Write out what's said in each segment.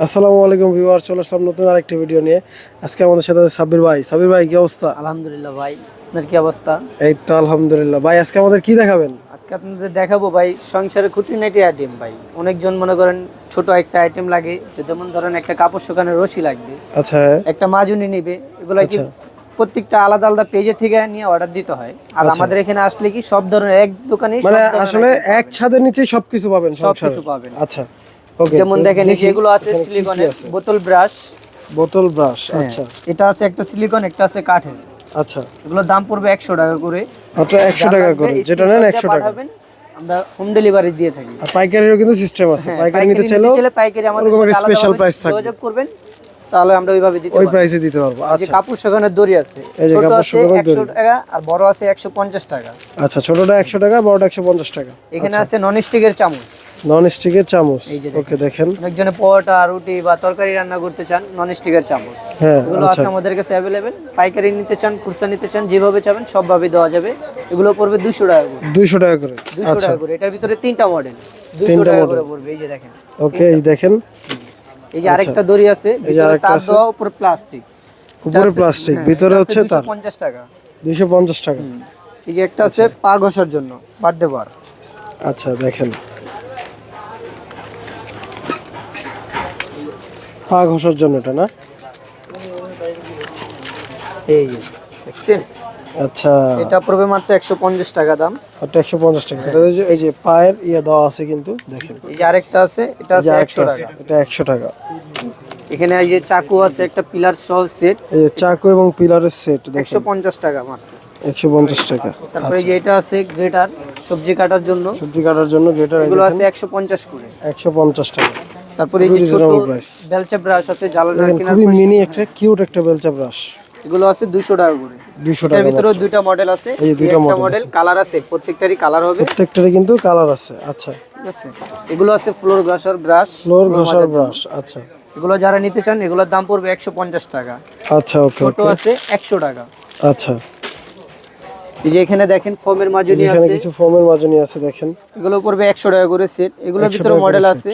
আসসালামু আলাইকুম ভিউয়ার, চলে আসলাম নতুন আরেকটি ভিডিও নিয়ে। আজকে আমাদের সাথে আছে সাব্বির ভাই। সাব্বির ভাই, কি অবস্থা? আলহামদুলিল্লাহ ভাই, আপনার কি অবস্থা? এই তো আলহামদুলিল্লাহ। ভাই আজকে আমাদের কি দেখাবেন? আজকে আপনাদের দেখাবো ভাই সংসারের খুঁটিনাটি আইটেম। ভাই অনেকজন মনে করেন ছোট একটা আইটেম লাগে, যেমন ধরেন একটা কাপড় শুকানোর রশি লাগবে, আচ্ছা, একটা মাজুনি নিবে, এগুলা কি আচ্ছা। প্রত্যেকটা আলাদা আলাদা পেজে থেকে নিয়ে অর্ডার দিতে হয়। আর আচ্ছা। আমাদের এখানে আসলে কি সব ধরনের এক দোকানে মানে আসলে এক ছাদের নিচেই সবকিছু পাবেন সবকিছু সংসারে? পাবেন। আচ্ছা, ওকে। যেমন দেখেন এই যে এগুলো আছে এখানে কি কি সিলিকনের আছে? বোতল ব্রাশ। বোতল ব্রাশ, আচ্ছা এটা আছে একটা সিলিকন, একটা আছে কাঠের। আচ্ছা। এগুলোর দাম পড়বে 100 টাকা করে। মাত্র 100 টাকা করে, যেটা নেন 100 টাকা। আমরা হোম ডেলিভারি দিয়ে থাকি। আর পাইকারিরও কিন্তু সিস্টেম আছে, হ্যাঁ, পাইকারি নিতে চাইলেও পাইকারি আমাদের ওরকম সাথে একটা স্পেশাল আলাদাভাবে প্রাইস থাকবে, যোগাযোগ করবেন, তাহলে আমরা ওইভাবে দিতে ওই পারবো। প্রাইসে দিতে পারবো। এই যে আচ্ছা, কাপড় শুকানোর দড়ি আছে, এই যে ছোট কাপড় আছে শুকানোর 100 দড়ি। টাকা আর বড় আছে 150 টাকা। আচ্ছা, ছোটটা 100 টাকা, বড়টা 150 টাকা। এখানে আছে নন স্টিকের চামচ। নন স্টিকের চামচ, এই যে ওকে দেখেন। অনেকজনে পরোটা রুটি বা তরকারি রান্না করতে চান, নন স্টিকের চামচ। হ্যাঁ, এগুলো আচ্ছা। আছে আমাদের কাছে অ্যাভেলেবেল। পাইকারি নিতে চান, খুচরা নিতে চান, যেভাবে চাবেন সবভাবে দেওয়া যাবে। এগুলো পড়বে 200 টাকা করে। 200 টাকা করে, 200 আচ্ছা। টাকা করে। এটার ভিতরে তিনটা মডেল, 200 তিনটা টাকা model। করে পড়বে। এই যে দেখেন, ওকে, এই দেখেন। এই যে আরেকটা দড়ি আছে, এই যে ভিতরে আরেকটা তার আছে। দেওয়া, উপরে প্লাস্টিক। উপরে প্লাস্টিক, ভিতরে হচ্ছে তার। 250 টাকা। 250 টাকা। এই যে একটা আছে পা ঘষার জন্য, বার্থডে বার। আচ্ছা, দেখেন, পা ঘষার জন্য এটা না? এই যে দেখছেন, আচ্ছা, এটা পড়বে মাত্র 150 টাকা দাম। এটা 150 টাকা। এটা এই যে পায়ের দেওয়া আছে কিন্তু, দেখেন। এই যে আরেকটা আছে, এটা এই যে আছে আরেকটা 100 আছে, টাকা। এটা 100 টাকা। এখানে এই যে চাকু আছে, একটা পিলার সহ সেট, এই যে চাকু এবং পিলারের সেট, দেখেন, 150 টাকা মাত্র। 150 টাকা। তারপরে যে এটা আছে গ্রেটার, সবজি কাটার জন্য। সবজি কাটার জন্য গ্রেটার, এগুলো আছে 150 করে। 150 টাকা। তারপরে এই যে ছোট রিজনেবল প্রাইস। বেলচা ব্রাশ আছে, জ্বালানি দেখেন, কেনার খুবই পয়সা। মিনি একটা কিউট একটা বেলচা ব্রাশ, এগুলো আছে 200 টাকা করে। 200 এর টাকা। ভিতরে দুইটা মডেল আছে, এই যে দুইটা একটা model মডেল কালার আছে, প্রত্যেকটারই কালার হবে। প্রত্যেকটারই কিন্তু কালার আছে, আচ্ছা। ঠিক আছে, এগুলো আছে ফ্লোর ব্রাশার ব্রাশ, ফ্লোর ঘষার ব্রাশ, আচ্ছা। এগুলো যারা নিতে চান এগুলোর দাম পড়বে 150 টাকা। আচ্ছা, ওকে ছোট ওকে, আছে 100 টাকা। আচ্ছা। এই যে এখানে দেখেন ফোমের মাজুনি এখানে আছে, কিছু ফোমের মাজনি আছে, দেখেন। এগুলো পড়বে 100 টাকা করে সেট। এগুলোর 100 ভিতরে টাকা করে মডেল set। আছে।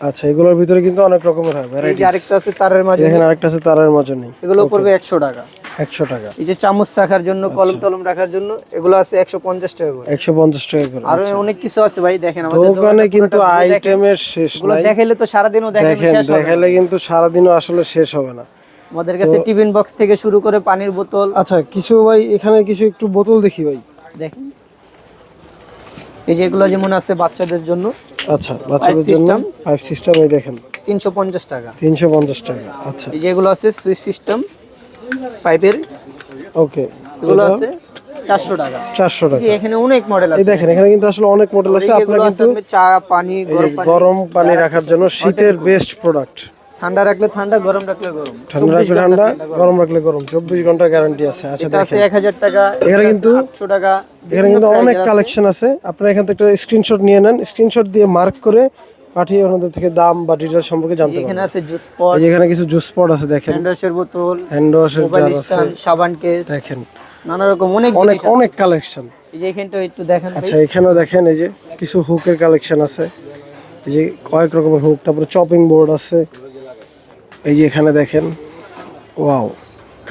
আচ্ছা, এগুলোর ভিতরে কিন্তু অনেক রকমের হয়, এই যে ভ্যারাইটিস। আরেকটা আছে তারের মাজুনি, দেখেন, আরেকটা আছে তারের মাজনি, এগুলো পড়বে 100 টাকা। 100 টাকা। এই যে চামচ রাখার জন্য, কলম টলম রাখার জন্য, এগুলো আছে 150 টাকা করে। 150 টাকা করে, আরো আচ্ছা। অনেক কিছু আছে ভাই, দেখেন আমাদের দোকানে কিন্তু পুরোটা ঘুরে দেখেন। আইটেমের শেষ এগুলো নাই। দেখাইলে তো সারাদিনও দেখেন, শেষ হবে না। দেখাইলে কিন্তু সারাদিনও আসলে শেষ হবে না। আমাদের কাছে টিফিন বক্স থেকে শুরু করে পানির বোতল। আচ্ছা, কিছু ভাই এখানে কিছু একটু বোতল দেখি ভাই। দেখেন, এই যে এগুলো যেমন আছে বাচ্চাদের জন্য, আচ্ছা, বাচ্চাদের জন্য পাইপ সিস্টেম, এই দেখেন, 350 টাকা। 350 টাকা, আচ্ছা। এই যে এগুলো আছে সুইচ সিস্টেম পাইপের, ওকে, এগুলো আছে 400 টাকা। 400 টাকা। এই যে এখানে অনেক মডেল এই আছে, দেখেন, এখানে কিন্তু আসলে অনেক মডেল আছে। আপনারা কিন্তু আপনার চা পানি, এই যে গরম পানি রাখার জন্য শীতের বেস্ট প্রোডাক্ট। ঠান্ডা রাখলে ঠান্ডা, গরম রাখলে গরম, ঠান্ডা রাখলে ঠান্ডা, গরম রাখলে গরম, 24 ঘন্টা গ্যারান্টি আছে। আচ্ছা, এটা আছে দেখেন, 1000 টাকা, এখানে কিন্তু 800 টাকা। এখানে কিন্তু অনেক কালেকশন আছে। আপনারা এখান থেকে একটা স্ক্রিনশট নিয়ে নেন, স্ক্রিনশট দিয়ে মার্ক করে পাঠিয়ে ওনাদের থেকে দাম বা ডিটেইলস সম্পর্কে জানতে এখানে পারবেন। আছে জুস পট, এই যে এখানে কিছু জুস স্পট আছে, দেখেন, হ্যান্ড ওয়াশের বোতল, হ্যান্ড ওয়াশের মোবাইল জার আছে, স্ট্যান্ড, সাবান কেস, দেখেন, নানা রকম অনেক অনেক জিনিস আছে। অনেক কালেকশন। এই যে এখানটা একটু দেখেন ভাই। আচ্ছা, এখানেও দেখেন, এই যে কিছু হুকের কালেকশন আছে, এই যে কয়েক রকমের হুক, তারপরে চপিং বোর্ড আছে। এই যে এখানে দেখেন, ওয়াও,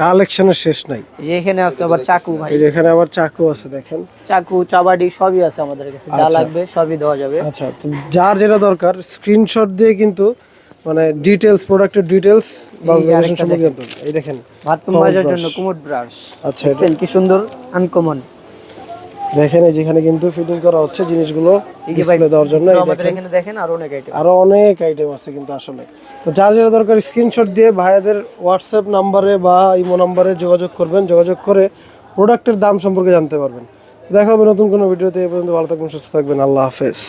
কালেকশনের শেষ নাই। এই যে এখানে আছে আবার চাকু ভাই, এই যে এখানে আবার চাকু আছে, দেখেন। চাকু চাবাড়ি সবই আছে আমাদের কাছে, যা আচ্ছা। লাগবে সবই দেওয়া যাবে। আচ্ছা, তো যার যেটা দরকার স্ক্রিনশট দিয়ে কিন্তু মানে ডিটেলস, প্রোডাক্টের ডিটেলস বা এই যে ভ্যালুয়েশন আরেকটা সম্পর্কে জানতে হবে। এই দেখেন, বাথরুম Common মাজার brush। জন্য কুমুট ব্রাশ। আচ্ছা, দেখছেন কি সুন্দর, আনকমন। দেখেন, এই যেখানে কিন্তু ফিটিং করা হচ্ছে জিনিসগুলো এই যে ভাই ডিসপ্লে দেওয়ার জন্য। এই আমাদের দেখেন, এখানে দেখেন আরো অনেক আইটেম। আরো অনেক আইটেম আছে কিন্তু আসলে। তো যার যেটা দরকার স্ক্রিনশট দিয়ে ভাইয়াদের হোয়াটসঅ্যাপ নাম্বারে বা ইমো নাম্বারে যোগাযোগ করবেন, যোগাযোগ করে প্রোডাক্টের দাম সম্পর্কে জানতে পারবেন। দেখা হবে নতুন কোনো ভিডিওতে। এই পর্যন্ত ভালো থাকবেন, সুস্থ থাকবেন, আল্লাহ হাফেজ।